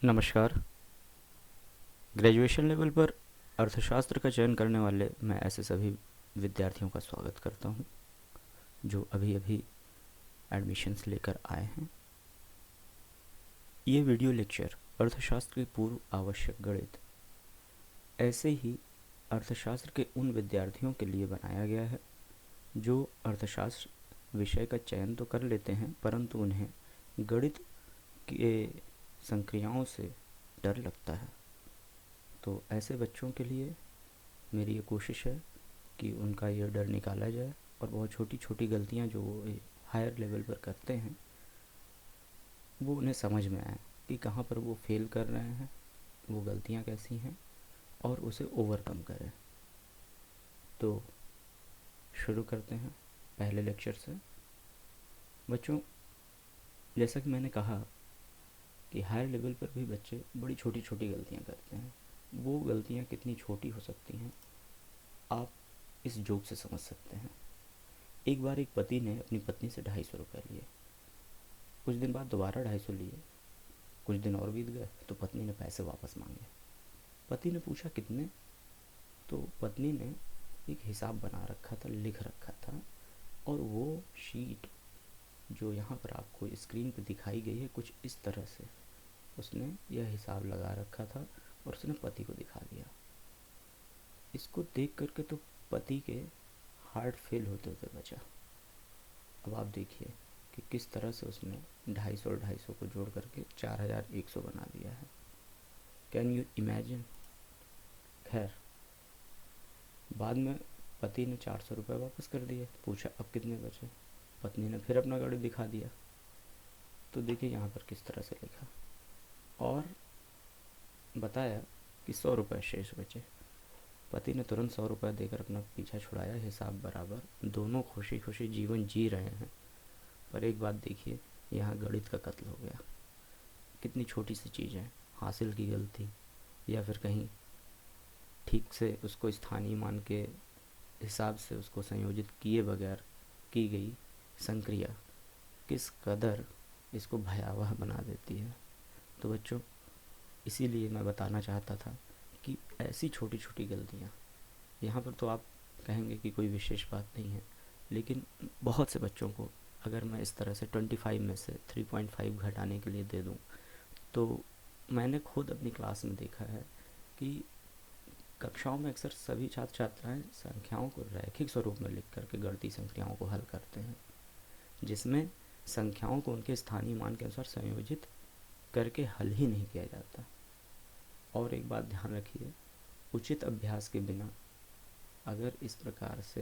नमस्कार। Graduation level पर अर्थशास्त्र का चयन करने वाले मैं ऐसे सभी विद्यार्थियों का स्वागत करता हूं जो अभी अभी एडमिशन्स लेकर आए हैं। ये वीडियो लेक्चर अर्थशास्त्र की पूर्व आवश्यक गणित ऐसे ही अर्थशास्त्र के उन विद्यार्थियों के लिए बनाया गया है जो अर्थशास्त्र विषय का चयन तो कर लेते हैं परंतु उन्हें गणित के संक्रियाओं से डर लगता है। तो ऐसे बच्चों के लिए मेरी ये कोशिश है कि उनका ये डर निकाला जाए और बहुत छोटी छोटी गलतियाँ जो वो हायर लेवल पर करते हैं वो उन्हें समझ में आए कि कहाँ पर वो फेल कर रहे हैं, वो गलतियाँ कैसी हैं और उसे ओवरकम करें। तो शुरू करते हैं पहले लेक्चर से। बच्चों, जैसा कि मैंने कहा कि हायर लेवल पर भी बच्चे बड़ी छोटी छोटी गलतियाँ करते हैं। वो गलतियाँ कितनी छोटी हो सकती हैं आप इस जोक से समझ सकते हैं। एक बार एक पति ने अपनी पत्नी से 250 रुपये लिए। कुछ दिन बाद दोबारा 250 लिए। कुछ दिन और बीत गए तो पत्नी ने पैसे वापस मांगे। पति ने पूछा कितने, तो पत्नी ने एक हिसाब बना रखा था, लिख रखा था, और वो शीट जो यहाँ पर आपको स्क्रीन पर दिखाई गई है कुछ इस तरह से उसने यह हिसाब लगा रखा था और उसने पति को दिखा दिया। इसको देख करके तो पति के हार्ट फेल होते होते बचा। अब आप देखिए कि किस तरह से उसने 250 और 250 को जोड़ करके 4100 बना दिया है। Can you imagine. खैर, बाद में पति ने 400 रुपये वापस कर दिए। पूछा अब कितने बचे, पत्नी ने फिर अपना गणित दिखा दिया। तो देखिए यहाँ पर किस तरह से लिखा और बताया कि 100 रुपये शेष बचे। पति ने तुरंत 100 रुपये देकर अपना पीछा छुड़ाया, हिसाब बराबर, दोनों खुशी खुशी जीवन जी रहे हैं। पर एक बात देखिए, यहाँ गणित का कत्ल हो गया। कितनी छोटी सी चीज़ है, हासिल की गलती या फिर कहीं ठीक से उसको स्थानीय मान के हिसाब से उसको संयोजित किए बगैर की गई संक्रिया किस कदर इसको भयावह बना देती है। तो बच्चों, इसीलिए मैं बताना चाहता था कि ऐसी छोटी छोटी गलतियाँ, यहाँ पर तो आप कहेंगे कि कोई विशेष बात नहीं है, लेकिन बहुत से बच्चों को अगर मैं इस तरह से 25 में से 3.5 घटाने के लिए दे दूँ, तो मैंने खुद अपनी क्लास में देखा है कि कक्षाओं में अक्सर सभी छात्र छात्राएं संख्याओं को रैखिक स्वरूप में लिख करके गणितीय संख्याओं को हल करते हैं, जिसमें संख्याओं को उनके स्थानीय मान के अनुसार संयोजित करके हल ही नहीं किया जाता। और एक बात ध्यान रखिए, उचित अभ्यास के बिना अगर इस प्रकार से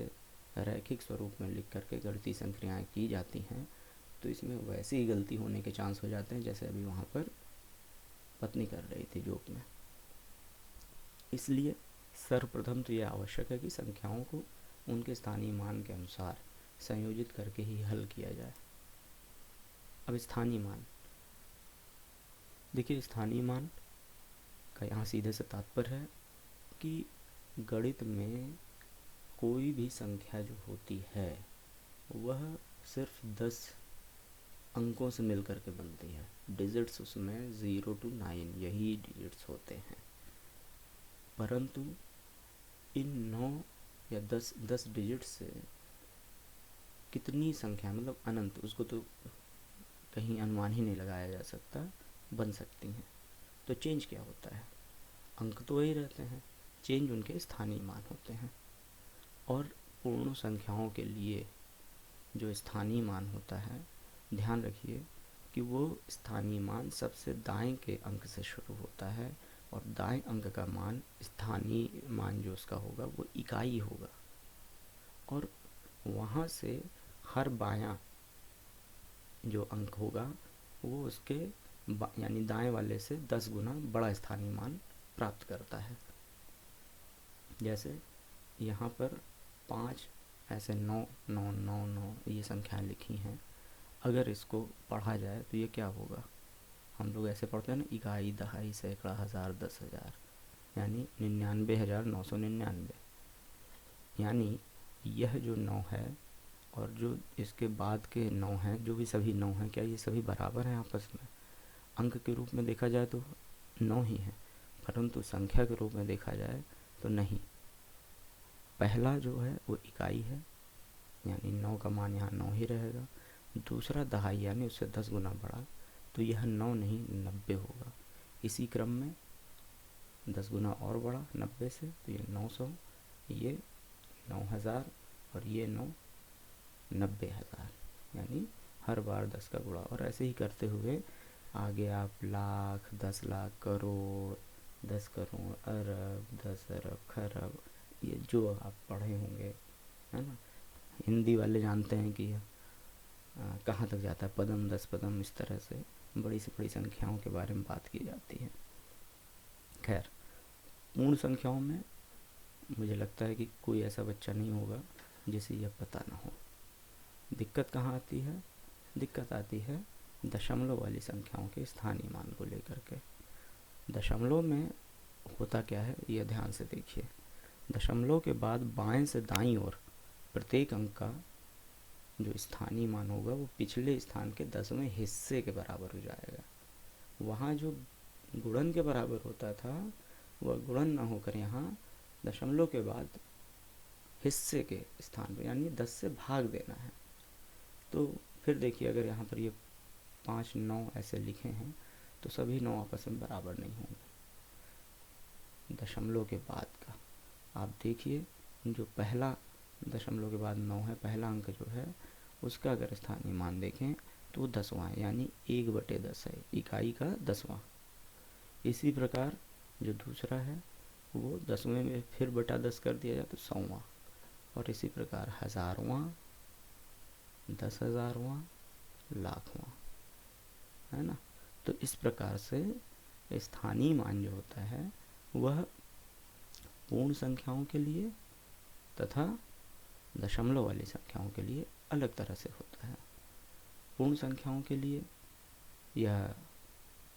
रैखिक स्वरूप में लिख करके गणितीय संक्रियाएँ की जाती हैं तो इसमें वैसी ही गलती होने के चांस हो जाते हैं जैसे अभी वहाँ पर पत्नी कर रही थी जोक में। इसलिए सर्वप्रथम तो ये आवश्यक है कि संख्याओं को उनके स्थानीय मान के अनुसार संयोजित करके ही हल किया जाए। अब स्थानीय मान देखिए, स्थानीय मान का यहाँ सीधे से तात्पर्य है कि गणित में कोई भी संख्या जो होती है वह सिर्फ 10 अंकों से मिलकर के बनती है। डिजिट्स उसमें 0 to 9 यही डिजिट्स होते हैं, परंतु इन 9 या 10 डिजिट से कितनी संख्या, मतलब अनंत, उसको तो कहीं अनुमान ही नहीं लगाया जा सकता, बन सकती हैं। तो चेंज क्या होता है, अंक तो वही रहते हैं, चेंज उनके स्थानीय मान होते हैं। और पूर्ण संख्याओं के लिए जो स्थानीय मान होता है, ध्यान रखिए कि वो स्थानीय मान सबसे दाएं के अंक से शुरू होता है और दाएं अंक का मान, स्थानीय मान जो उसका होगा वो इकाई होगा, और वहाँ से हर बायां जो अंक होगा वो उसके यानी दाएं वाले से 10 गुना बड़ा स्थानीय मान प्राप्त करता है। जैसे यहाँ पर 5 ऐसे 9 9 9 9 ये संख्याएं लिखी हैं। अगर इसको पढ़ा जाए तो ये क्या होगा, हम लोग ऐसे पढ़ते हैं ना, इकाई, दहाई, सैकड़ा, हज़ार, 10,000, यानी 99,999। यानी यह जो 9 है और जो इसके बाद के 9 हैं, जो भी सभी 9 हैं, क्या ये सभी बराबर हैं आपस में? अंक के रूप में देखा जाए तो 9 ही है, परंतु संख्या के रूप में देखा जाए तो नहीं। पहला जो है वो इकाई है, यानी 9 का मान यहाँ 9 ही रहेगा। दूसरा दहाई यानी उससे 10 गुना बड़ा, तो यह 9 नहीं 90 होगा। इसी क्रम में 10 गुना और बड़ा 90 से, तो ये 900, ये 9000 और ये 9 90,000, यानी हर बार 10 का गुणा। और ऐसे ही करते हुए आगे आप लाख, 10 लाख, करोड़, 10 करोड़, अरब, 10 अरब, खरब, ये जो आप पढ़े होंगे, है ना। हिंदी वाले जानते हैं कि कहाँ तक जाता है, पदम 10 पदम, इस तरह से बड़ी से बड़ी संख्याओं के बारे में बात की जाती है। खैर, पूर्ण संख्याओं में मुझे लगता है कि कोई ऐसा बच्चा नहीं होगा जिसे यह पता ना हो। दिक्कत कहाँ आती है? दिक्कत आती है दशमलव वाली संख्याओं के स्थानीय मान को लेकर के। दशमलव में होता क्या है, यह ध्यान से देखिए। दशमलव के बाद बाएं से दाईं ओर प्रत्येक अंक का जो स्थानीय मान होगा वो पिछले स्थान के 10वें हिस्से के बराबर हो जाएगा। वहाँ जो गुणन के बराबर होता था वह गुणन ना होकर यहाँ दशमलव के बाद हिस्से के स्थान पर, यानी 10 से भाग देना है। तो फिर देखिए, अगर यहाँ पर ये 5 9 ऐसे लिखे हैं तो सभी 9 आपस में बराबर नहीं होंगे। दशमलव के बाद का आप देखिए, जो पहला दशमलव के बाद 9 है, पहला अंक जो है उसका अगर स्थानीय मान देखें तो वो 10वां है, यानी 1/10 है, इकाई का 10वां। इसी प्रकार जो दूसरा है वो 10वें में फिर बटा 10 कर दिया जाए तो 100वां, और इसी प्रकार 1000वां, 10,000वां, लाखवां, है ना। तो इस प्रकार से स्थानीय मान जो होता है वह पूर्ण संख्याओं के लिए तथा दशमलव वाली संख्याओं के लिए अलग तरह से होता है। पूर्ण संख्याओं के लिए यह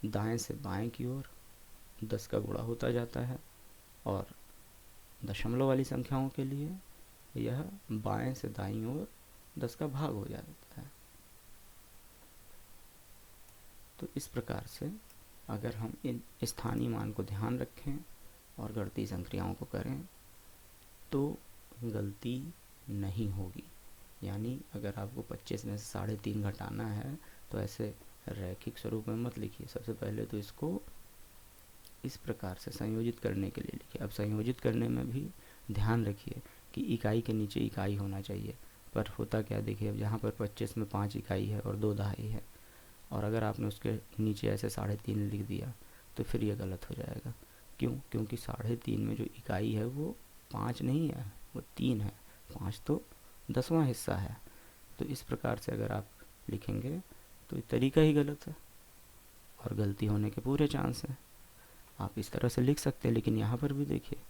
दाएं से बाएं की ओर 10 का गुणा होता जाता है, और दशमलव वाली संख्याओं के लिए यह बाएं से दाईं ओर 10 का भाग हो जाता है। तो इस प्रकार से अगर हम इन स्थानीय मान को ध्यान रखें और गणितीय संक्रियाओं को करें तो गलती नहीं होगी। यानी अगर आपको 25 में से 3.5 घटाना है तो ऐसे रैखिक स्वरूप में मत लिखिए। सबसे पहले तो इसको इस प्रकार से संयोजित करने के लिए लिखिए। अब संयोजित करने में भी ध्यान रखिए कि इकाई के नीचे इकाई होना चाहिए। पर होता क्या, देखिए, अब यहाँ पर 25 में 5 इकाई है और 2 दहाई है, और अगर आपने उसके नीचे ऐसे 3.5 लिख दिया तो फिर ये गलत हो जाएगा। क्यों? क्योंकि 3.5 में जो इकाई है वो 5 नहीं है, वो 3 है। 5 तो 10वां हिस्सा है। तो इस प्रकार से अगर आप लिखेंगे तो ये तरीका ही गलत है और गलती होने के पूरे चांस हैं। आप इस तरह से लिख सकते हैं, लेकिन यहाँ पर भी देखिए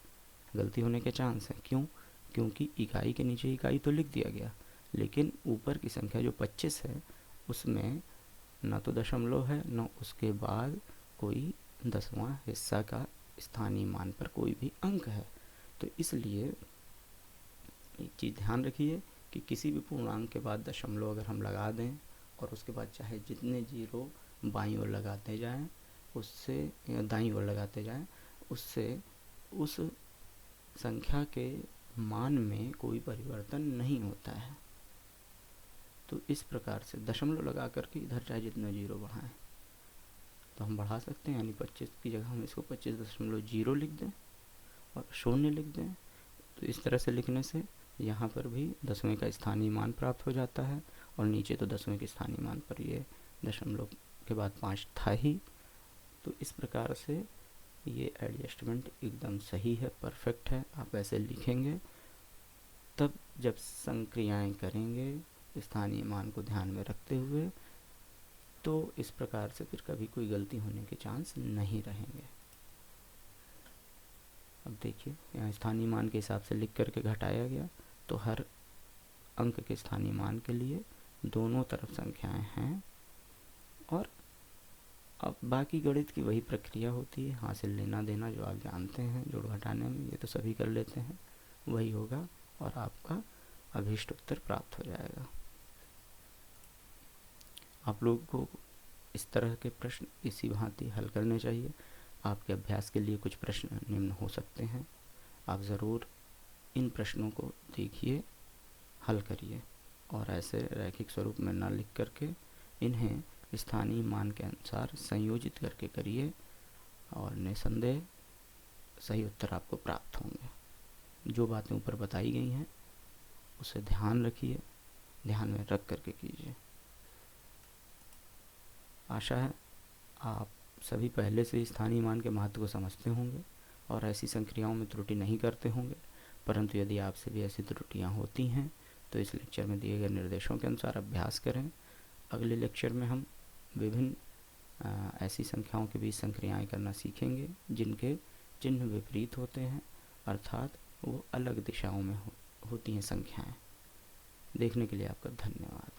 गलती होने के चांस हैं। क्यों? क्योंकि इकाई के नीचे इकाई तो लिख दिया गया, लेकिन ऊपर की संख्या जो 25 है उसमें ना तो दशमलव है, ना उसके बाद कोई 10वां हिस्सा का स्थानीय मान पर कोई भी अंक है। तो इसलिए एक चीज़ ध्यान रखिए कि किसी भी पूर्णांक के बाद दशमलव अगर हम लगा दें और उसके बाद चाहे जितने जीरो बाईं ओर लगाते जाएं, उससे या दाईं ओर लगाते जाएं, उससे उस संख्या के मान में कोई परिवर्तन नहीं होता है। तो इस प्रकार से दशमलव लगा करके इधर चाहे जितना जीरो बढ़ाएं तो हम बढ़ा सकते हैं, यानी 25 की जगह हम इसको 25.0 लिख दें और 0 लिख दें। तो इस तरह से लिखने से यहाँ पर भी 10वें का स्थानीय मान प्राप्त हो जाता है, और नीचे तो 10वें के स्थानीय मान पर ये दशमलव के बाद 5 था ही। तो इस प्रकार से ये एडजस्टमेंट एकदम सही है, परफेक्ट है। आप ऐसे लिखेंगे तब जब संक्रियाएं करेंगे स्थानीय मान को ध्यान में रखते हुए, तो इस प्रकार से फिर कभी कोई गलती होने के चांस नहीं रहेंगे। अब देखिए, यहाँ स्थानीय मान के हिसाब से लिख करके घटाया गया, तो हर अंक के स्थानीय मान के लिए दोनों तरफ संख्याएं हैं। और अब बाकी गणित की वही प्रक्रिया होती है, हासिल लेना देना जो आप जानते हैं, जोड़ घटाने में ये तो सभी कर लेते हैं, वही होगा और आपका अभीष्ट उत्तर प्राप्त हो जाएगा। आप लोगों को इस तरह के प्रश्न इसी भांति हल करने चाहिए आपके अभ्यास के लिए कुछ प्रश्न निम्न हो सकते हैं। आप ज़रूर इन प्रश्नों को देखिए, हल करिए और ऐसे रैखिक स्वरूप में न लिख करके इन्हें स्थानीय मान के अनुसार संयोजित करके करिए और निसंदेह सही उत्तर आपको प्राप्त होंगे। जो बातें ऊपर बताई गई हैं उसे ध्यान रखिए, ध्यान में रख करके कीजिए। आशा है आप सभी पहले से स्थानीय मान के महत्व को समझते होंगे और ऐसी संक्रियाओं में त्रुटि नहीं करते होंगे। परंतु यदि आपसे भी ऐसी त्रुटियां होती हैं तो इस लेक्चर में दिए गए निर्देशों के अनुसार अभ्यास करें। अगले लेक्चर में हम विभिन्न ऐसी संख्याओं के बीच संक्रियाएं करना सीखेंगे जिनके चिन्ह विपरीत होते हैं, अर्थात वो अलग दिशाओं में होती हैं संख्याएं। देखने के लिए आपका धन्यवाद।